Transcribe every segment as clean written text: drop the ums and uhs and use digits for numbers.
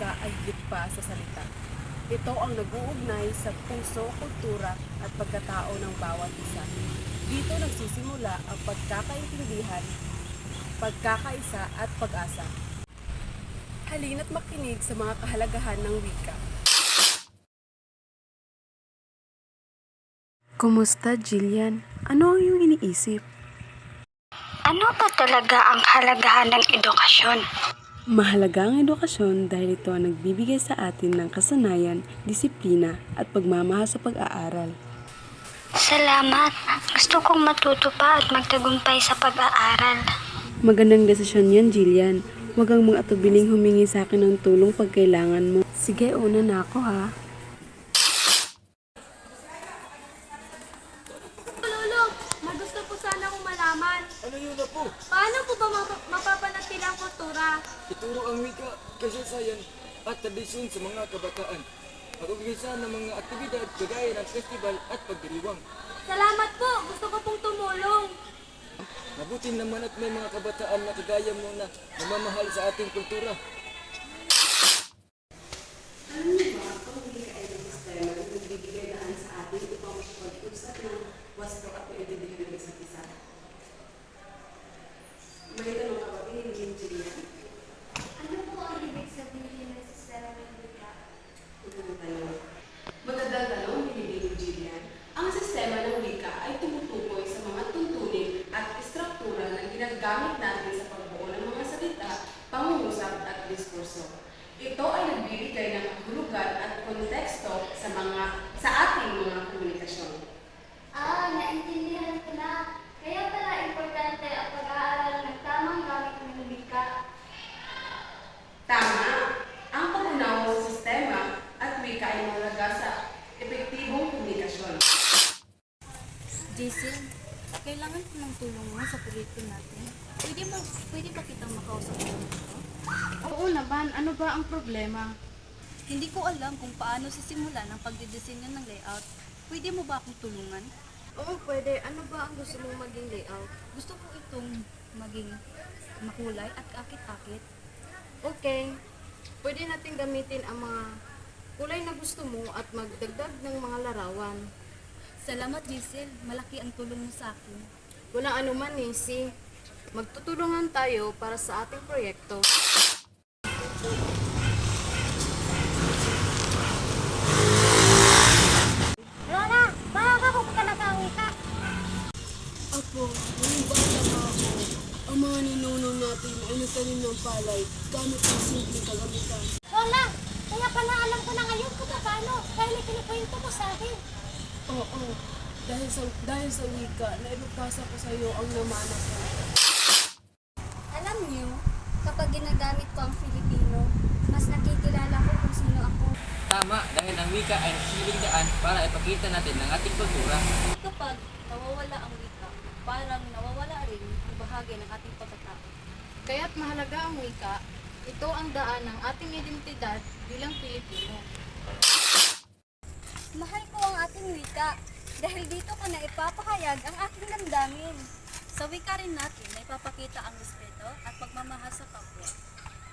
wika ay higit pa sa salita. Ito ang nag-uugnay sa puso, kultura at pagkatao ng bawat isa. Dito nagsisimula ang pagkakaintindihan, pagkakaisa at pag-asa. Halina't makinig sa mga kahalagahan ng wika. Kumusta, Jillian? Ano ang iyong iniisip? Ano ba talaga ang halagahan ng edukasyon? Mahalaga ang edukasyon dahil ito ang nagbibigay sa atin ng kasanayan, disiplina at pagmamahal sa pag-aaral. Salamat. Gusto kong matuto pa at magtagumpay sa pag-aaral. Magandang desisyon yan, Jillian. Huwag kang mag-atubiling humingi sa akin ng tulong pag kailangan mo. Sige, una na ako ha. Lolo, may gusto po sana akong malaman. Ano yun na po? Paano po ba mapapanatili ang kultura? Ituro ang wika, kasaysayan at tradisyon sa mga kabataan. Mag-umpisa ng mga aktibidad kagaya ng festival at pagdiriwang. Salamat po, gusto ko pong tumulong. Mabuti naman at may mga kabataan na kagaya mo na namamahal sa ating kultura. Ano po ang ibig sabihin ng sistema ng wika? Magandang tanong, Binibining Jillian. Ang sistema ng wika ay tumutukoy sa mga tuntunin at istruktura na ginagamit natin sa pagbuo ng mga salita, pangungusap at diskurso. Ito ay nagbibigay ng kahulugan at konteksto sa ating mga komunikasyon. Naintindihan ko na. Kaya pala importante ang pag-aaral ng tamang gamit ng wika. Tama! Ang pag-unawa sa sistema at wika ay mahalaga sa epektibong komunikasyon. Jason, kailangan ko ng tulong mo sa proyekto natin. Pwede ba kitang makausap mo dito? Oo naman, ano ba ang problema? Hindi ko alam kung paano sisimulan ang pagdidisenyo ng layout. Pwede mo ba akong tulungan? Oo, pwede. Ano ba ang gusto mong maging layout? Gusto ko itong maging makulay at akit-akit. Okay. Pwede natin gamitin ang mga kulay na gusto mo at magdagdag ng mga larawan. Salamat, Jason. Malaki ang tulong mo sa akin. Walang anuman, Nancy. Magtutulungan tayo para sa ating proyekto. Lola, baka ko talaga ang wika. Apo, nung bata pa ako, ang mga ninuno natin ay nagtanim ng palay gamit ang simpleng kagamitan. Lola, kaya pala alam ko na ngayon kung paano. Dahil ikinukwento mo sa akin. Oo, dahil sa wika, naibabasa ko sa iyo ang namana ko. Alam niyo, kapag ginagamit ko ang Filipino, mas nakikilala ko kung sino ako. Tama, dahil ang wika ay nagsisilbing daan para ipakita natin ang ating kultura. Kapag nawawala ang wika, parang nawawala rin ang bahagi ng ating pagkatao. Kaya't mahalaga ang wika, ito ang daan ng ating identidad bilang Pilipino. Mahal ko ang ating wika dahil dito ko na ipapahayag ang aking damdamin. Sa wika rin natin na ipapakita ang respeto at pagmamahal sa kapwa.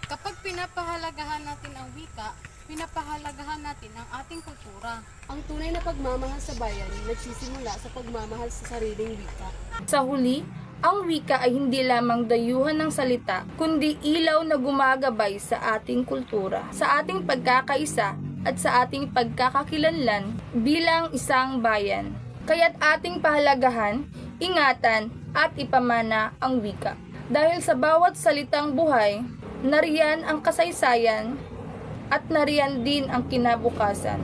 Kapag pinapahalagahan natin ang wika, pinapahalagahan natin ang ating kultura. Ang tunay na pagmamahal sa bayan nagsisimula sa pagmamahal sa sariling wika. Sa huli, ang wika ay hindi lamang dayuhan ng salita, kundi ilaw na gumagabay sa ating kultura, sa ating pagkakaisa at sa ating pagkakakilanlan bilang isang bayan. Kaya't ating pahalagahan, ingatan at ipamana ang wika. Dahil sa bawat salitang buhay, nariyan ang kasaysayan at nariyan din ang kinabukasan.